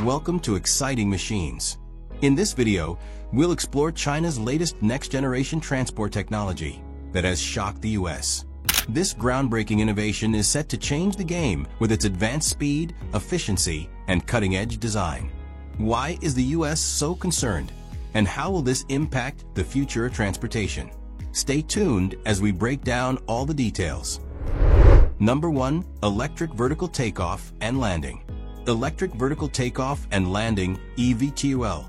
Welcome to Exciting Machines. In this video, we'll explore China's latest next-generation transport technology that has shocked the US. This groundbreaking innovation is set to change the game with its advanced speed, efficiency, and cutting-edge design. Why is the US so concerned? And how will this impact the future of transportation? Stay tuned as we break down all the details. Number 1. Electric Vertical Takeoff and Landing. Electric Vertical Takeoff and Landing (eVTOL)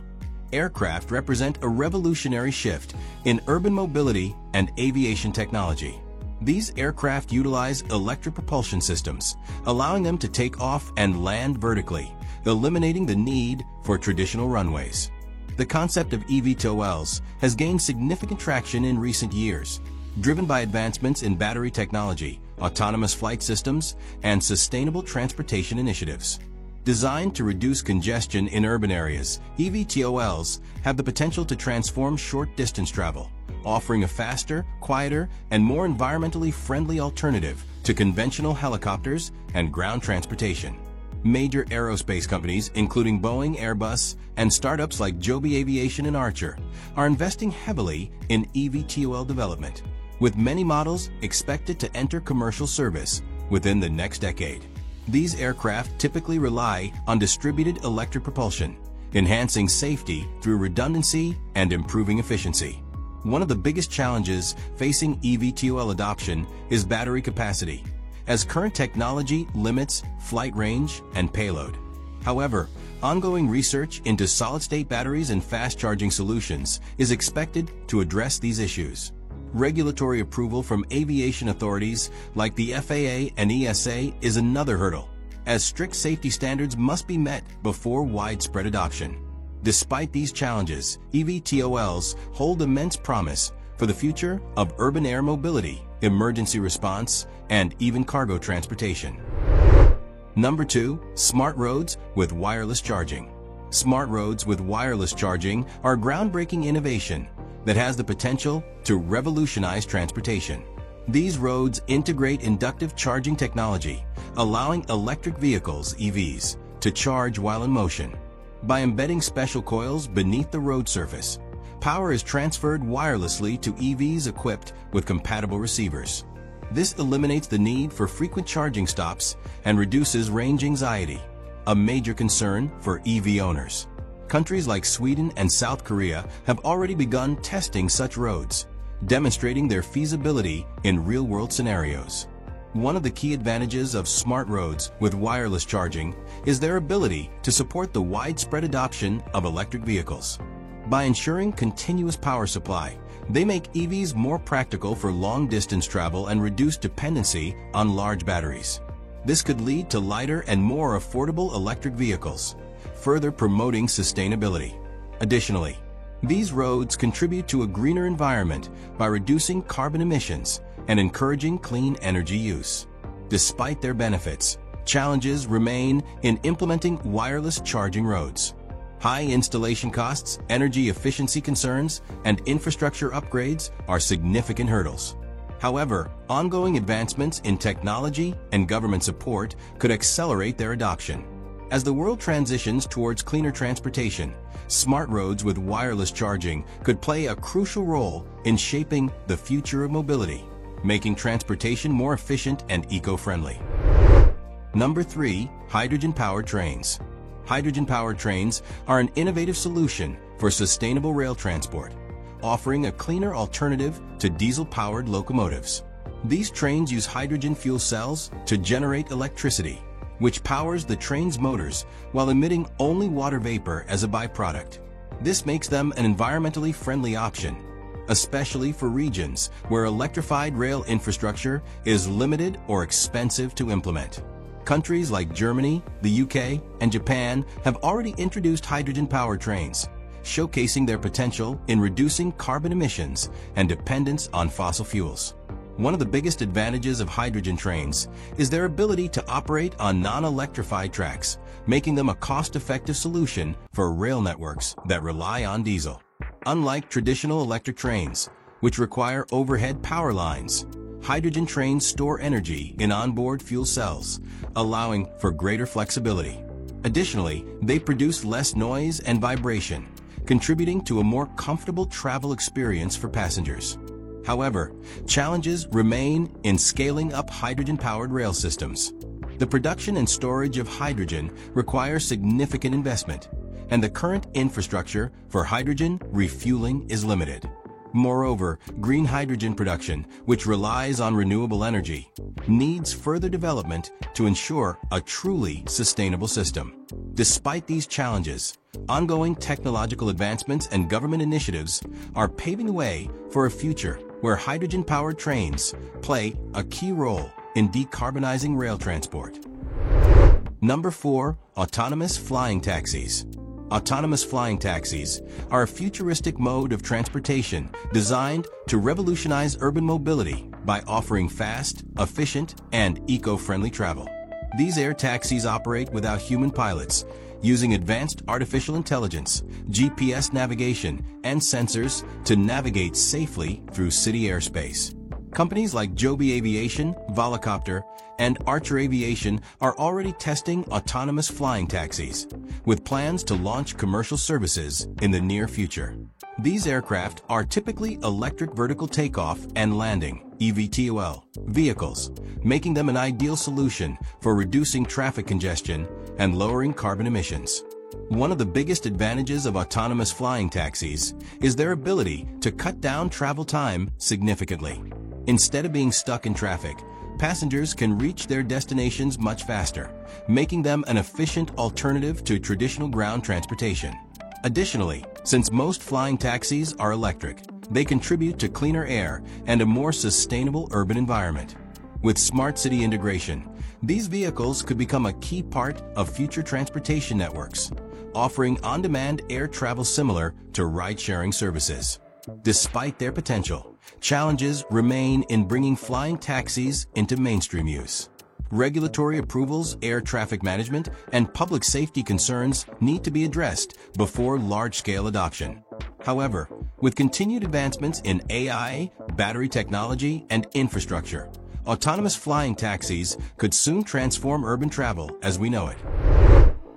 aircraft represent a revolutionary shift in urban mobility and aviation technology. These aircraft utilize electric propulsion systems, allowing them to take off and land vertically, eliminating the need for traditional runways. The concept of eVTOLs has gained significant traction in recent years, driven by advancements in battery technology, autonomous flight systems, and sustainable transportation initiatives. Designed to reduce congestion in urban areas, eVTOLs have the potential to transform short-distance travel, offering a faster, quieter, and more environmentally friendly alternative to conventional helicopters and ground transportation. Major aerospace companies, including Boeing, Airbus, and startups like Joby Aviation and Archer, are investing heavily in eVTOL development, with many models expected to enter commercial service within the next decade. These aircraft typically rely on distributed electric propulsion, enhancing safety through redundancy and improving efficiency. One of the biggest challenges facing eVTOL adoption is battery capacity, as current technology limits flight range and payload. However, ongoing research into solid-state batteries and fast-charging solutions is expected to address these issues. Regulatory approval from aviation authorities like the FAA and ESA is another hurdle, as strict safety standards must be met before widespread adoption. Despite these challenges, eVTOLs hold immense promise for the future of urban air mobility, emergency response, and even cargo transportation. Number 2. Smart roads with wireless charging. Smart roads with wireless charging are a groundbreaking innovation that has the potential to revolutionize transportation. These roads integrate inductive charging technology, allowing electric vehicles (EVs) to charge while in motion. By embedding special coils beneath the road surface, power is transferred wirelessly to EVs equipped with compatible receivers. This eliminates the need for frequent charging stops and reduces range anxiety, a major concern for EV owners. Countries like Sweden and South Korea have already begun testing such roads, demonstrating their feasibility in real-world scenarios. One of the key advantages of smart roads with wireless charging is their ability to support the widespread adoption of electric vehicles. By ensuring continuous power supply, they make EVs more practical for long-distance travel and reduce dependency on large batteries. This could lead to lighter and more affordable electric vehicles, further promoting sustainability. Additionally, these roads contribute to a greener environment by reducing carbon emissions and encouraging clean energy use. Despite their benefits, challenges remain in implementing wireless charging roads. High installation costs, energy efficiency concerns, and infrastructure upgrades are significant hurdles. However, ongoing advancements in technology and government support could accelerate their adoption. As the world transitions towards cleaner transportation, smart roads with wireless charging could play a crucial role in shaping the future of mobility, making transportation more efficient and eco-friendly. Number 3. Hydrogen-powered trains. Hydrogen-powered trains are an innovative solution for sustainable rail transport, offering a cleaner alternative to diesel-powered locomotives. These trains use hydrogen fuel cells to generate electricity, which powers the train's motors while emitting only water vapor as a byproduct. This makes them an environmentally friendly option, especially for regions where electrified rail infrastructure is limited or expensive to implement. Countries like Germany, the UK, and Japan have already introduced hydrogen-powered trains, showcasing their potential in reducing carbon emissions and dependence on fossil fuels. One of the biggest advantages of hydrogen trains is their ability to operate on non-electrified tracks, making them a cost-effective solution for rail networks that rely on diesel. Unlike traditional electric trains, which require overhead power lines, hydrogen trains store energy in onboard fuel cells, allowing for greater flexibility. Additionally, they produce less noise and vibration, contributing to a more comfortable travel experience for passengers. However, challenges remain in scaling up hydrogen-powered rail systems. The production and storage of hydrogen requires significant investment, and the current infrastructure for hydrogen refueling is limited. Moreover, green hydrogen production, which relies on renewable energy, needs further development to ensure a truly sustainable system. Despite these challenges, ongoing technological advancements and government initiatives are paving the way for a future where hydrogen-powered trains play a key role in decarbonizing rail transport. Number 4. Autonomous flying taxis. Autonomous flying taxis are a futuristic mode of transportation designed to revolutionize urban mobility by offering fast, efficient, and eco-friendly travel. These air taxis operate without human pilots, using advanced artificial intelligence, GPS navigation, and sensors to navigate safely through city airspace. Companies like Joby Aviation, Volocopter, and Archer Aviation are already testing autonomous flying taxis, with plans to launch commercial services in the near future. These aircraft are typically electric vertical takeoff and landing (eVTOL) vehicles, making them an ideal solution for reducing traffic congestion and lowering carbon emissions. One of the biggest advantages of autonomous flying taxis is their ability to cut down travel time significantly. Instead of being stuck in traffic, passengers can reach their destinations much faster, making them an efficient alternative to traditional ground transportation. Additionally, since most flying taxis are electric, they contribute to cleaner air and a more sustainable urban environment. With smart city integration, these vehicles could become a key part of future transportation networks, offering on-demand air travel similar to ride-sharing services. Despite their potential, challenges remain in bringing flying taxis into mainstream use. Regulatory approvals, air traffic management, and public safety concerns need to be addressed before large-scale adoption. However, with continued advancements in AI, battery technology, and infrastructure, autonomous flying taxis could soon transform urban travel as we know it.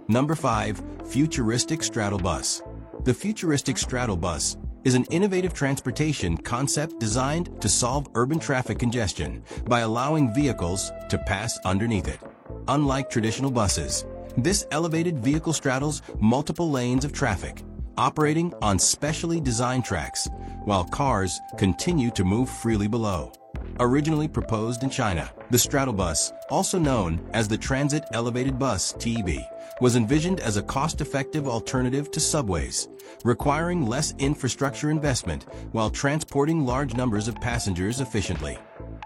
Number 5. Futuristic Straddle Bus. The futuristic straddle bus is an innovative transportation concept designed to solve urban traffic congestion by allowing vehicles to pass underneath it. Unlike traditional buses, this elevated vehicle straddles multiple lanes of traffic, operating on specially designed tracks, while cars continue to move freely below. Originally proposed in China, the straddle bus, also known as the Transit Elevated Bus (TEB), was envisioned as a cost-effective alternative to subways, requiring less infrastructure investment while transporting large numbers of passengers efficiently.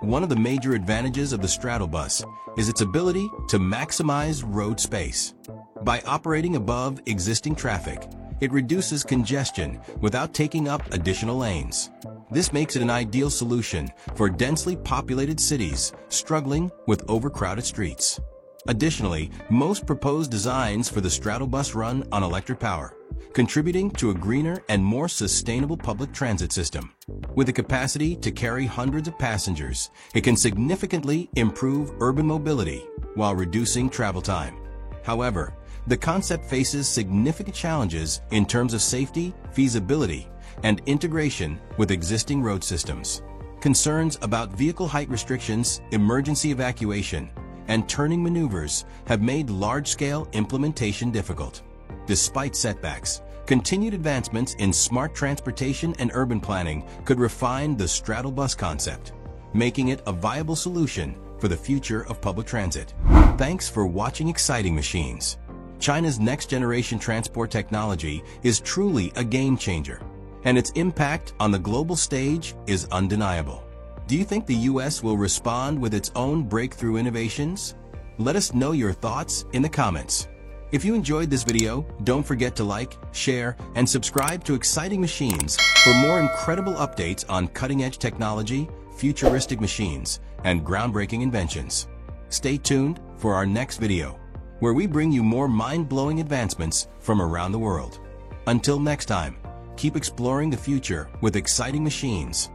One of the major advantages of the straddle bus is its ability to maximize road space. By operating above existing traffic, it reduces congestion without taking up additional lanes. This makes it an ideal solution for densely populated cities struggling with overcrowded streets. Additionally, most proposed designs for the straddle bus run on electric power, contributing to a greener and more sustainable public transit system. With the capacity to carry hundreds of passengers, it can significantly improve urban mobility while reducing travel time. However, the concept faces significant challenges in terms of safety, feasibility, and integration with existing road systems. Concerns about vehicle height restrictions, emergency evacuation, and turning maneuvers have made large-scale implementation difficult. Despite setbacks, continued advancements in smart transportation and urban planning could refine the straddle bus concept, making it a viable solution for the future of public transit. Thanks for watching Exciting Machines. China's next-generation transport technology is truly a game-changer, and its impact on the global stage is undeniable. Do you think the US will respond with its own breakthrough innovations? Let us know your thoughts in the comments. If you enjoyed this video, don't forget to like, share, and subscribe to Exciting Machines for more incredible updates on cutting-edge technology, futuristic machines, and groundbreaking inventions. Stay tuned for our next video, where we bring you more mind-blowing advancements from around the world. Until next time, keep exploring the future with Exciting Machines.